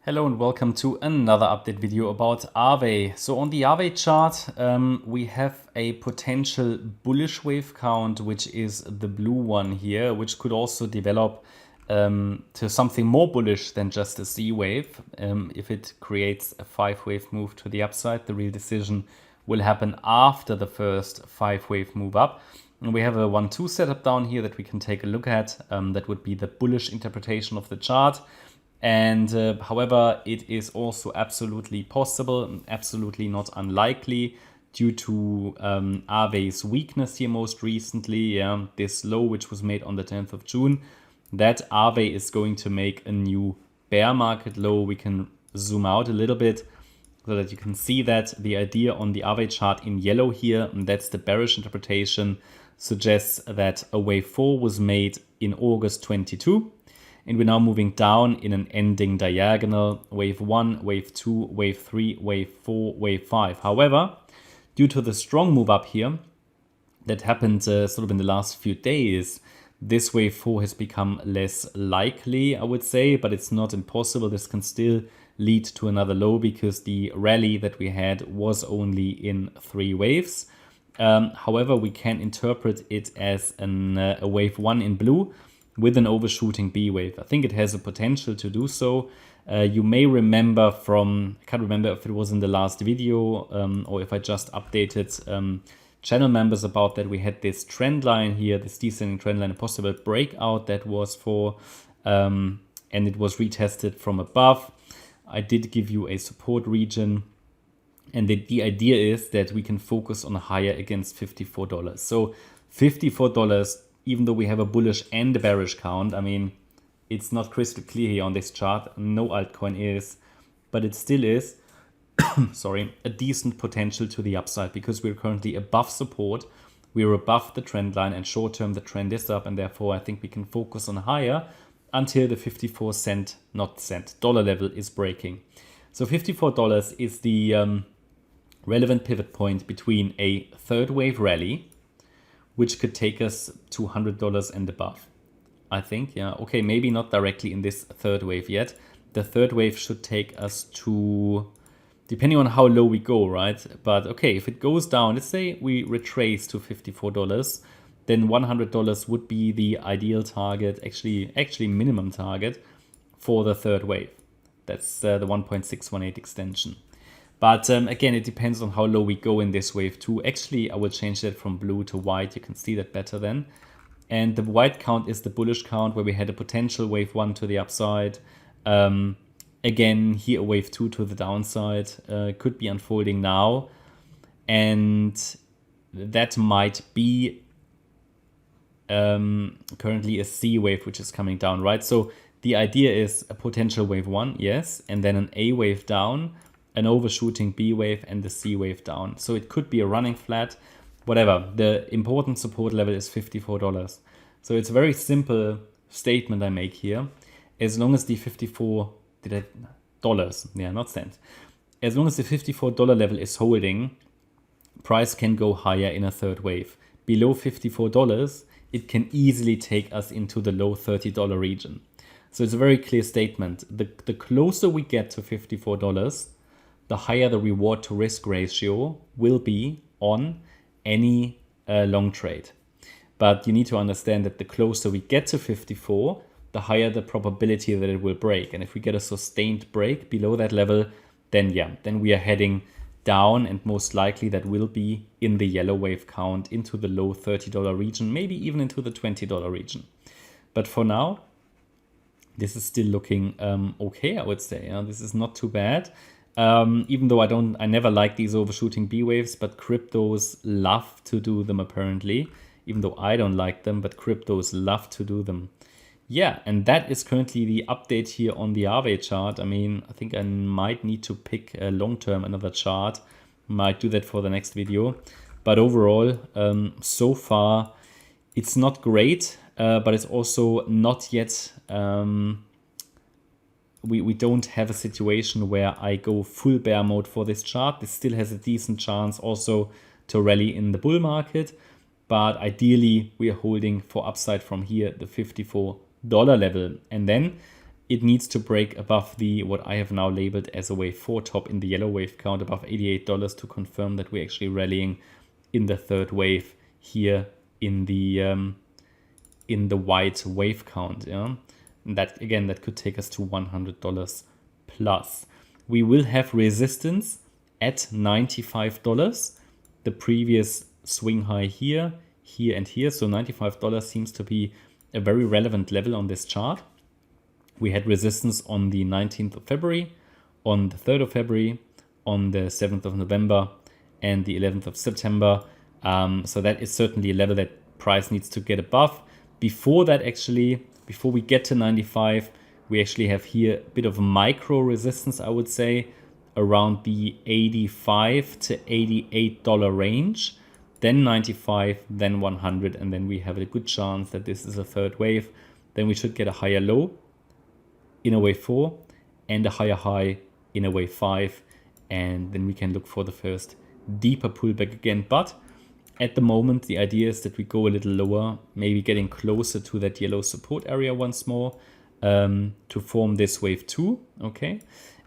Hello and welcome to another update video about Aave. So on the Aave chart, we have a potential bullish wave count, which is the blue one here, which could also develop to something more bullish than just a Z wave. If it creates a 5-wave move to the upside, the real decision will happen after the first 5-wave move up. And we have a 1-2 setup down here that we can take a look at. That would be the bullish interpretation of the chart. And however, it is also absolutely possible, absolutely not unlikely, due to Aave's weakness here most recently, this low which was made on the 10th of June, that Aave is going to make a new bear market low. We can zoom out a little bit so that you can see that the idea on the Aave chart in yellow here, and that's the bearish interpretation, suggests that a wave 4 was made in August 22. And we're now moving down in an ending diagonal, wave 1, wave 2, wave 3, wave 4, wave 5. However, due to the strong move up here that happened sort of in the last few days, this wave 4 has become less likely, I would say, but it's not impossible. This can still lead to another low because the rally that we had was only in 3 waves. However, we can interpret it as a wave 1 in blue, with an overshooting B wave. I think it has a potential to do so. You may remember from, I can't remember if it was in the last video or if I just updated channel members about that. We had this trend line here, this descending trend line, a possible breakout that was for, and it was retested from above. I did give you a support region. And the idea is that we can focus on a higher against $54. So $54, even though we have a bullish and a bearish count, I mean, it's not crystal clear here on this chart. No altcoin is, but it still is, sorry, a decent potential to the upside because we're currently above support. We're above the trend line, and short term the trend is up, and therefore I think we can focus on higher until the 54 cent, not cent, dollar level is breaking. So $54 is the relevant pivot point between a third wave rally, which could take us to $100 and above, I think. Yeah, okay, maybe not directly in this third wave yet. The third wave should take us to, depending on how low we go, right? But okay, if it goes down, let's say we retrace to $54, then $100 would be the ideal target, actually minimum target for the third wave. That's the 1.618 extension. But again, it depends on how low we go in this wave too. Actually, I will change that from blue to white. You can see that better then. And the white count is the bullish count where we had a potential wave 1 to the upside. Again, here a wave 2 to the downside could be unfolding now. And that might be currently a C wave which is coming down, right? So the idea is a potential wave 1, yes, and then an A wave down, an overshooting B wave, and the C wave down. So it could be a running flat, whatever. The important support level is $54. So it's a very simple statement I make here. As long as the dollars, yeah, not cents. As long as the $54 level is holding, price can go higher in a third wave. Below $54, it can easily take us into the low $30 region. So it's a very clear statement. The closer we get to $54, the higher the reward to risk ratio will be on any long trade. But you need to understand that the closer we get to 54, the higher the probability that it will break. And if we get a sustained break below that level, then we are heading down, and most likely that will be in the yellow wave count into the low $30 region, maybe even into the $20 region. But for now, this is still looking okay, I would say. This is not too bad. Even though I never like these overshooting B waves, but cryptos love to do them apparently, even though I don't like them, but cryptos love to do them. Yeah, and that is currently the update here on the Aave chart. I mean, I think I might need to pick a long-term another chart. Might do that for the next video. But overall, so far, it's not great, but it's also not yet... We don't have a situation where I go full bear mode for this chart. This still has a decent chance also to rally in the bull market. But ideally, we are holding for upside from here, the $54 level. And then it needs to break above the, what I have now labeled as a wave 4 top in the yellow wave count, above $88 to confirm that we're actually rallying in the third wave here in the white wave count. Yeah, and that again, that could take us to $100 plus. We will have resistance at $95. The previous swing high here, here, and here. So $95 seems to be a very relevant level on this chart. We had resistance on the 19th of February, on the 3rd of February, on the 7th of November, and the 11th of September. So that is certainly a level that price needs to get above. Before that, actually, before we get to 95, we actually have here a bit of micro resistance, I would say, around the $85 to $88 range. Then 95, then 100, and then we have a good chance that this is a third wave. Then we should get a higher low in a wave 4 and a higher high in a wave 5, and then we can look for the first deeper pullback again. But at the moment, the idea is that we go a little lower, maybe getting closer to that yellow support area once more to form this wave 2. Okay,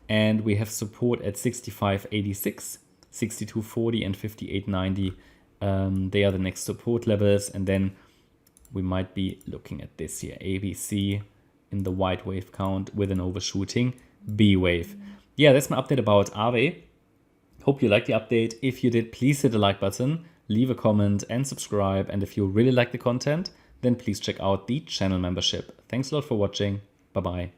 and we have support at 65.86, 62.40, and 58.90. They are the next support levels, and then we might be looking at this here, ABC in the white wave count with an overshooting B wave. Yeah, that's my update about Aave. Hope you liked the update. If you did, please hit the like button, leave a comment and subscribe. And if you really like the content, then please check out the channel membership. Thanks a lot for watching. Bye-bye.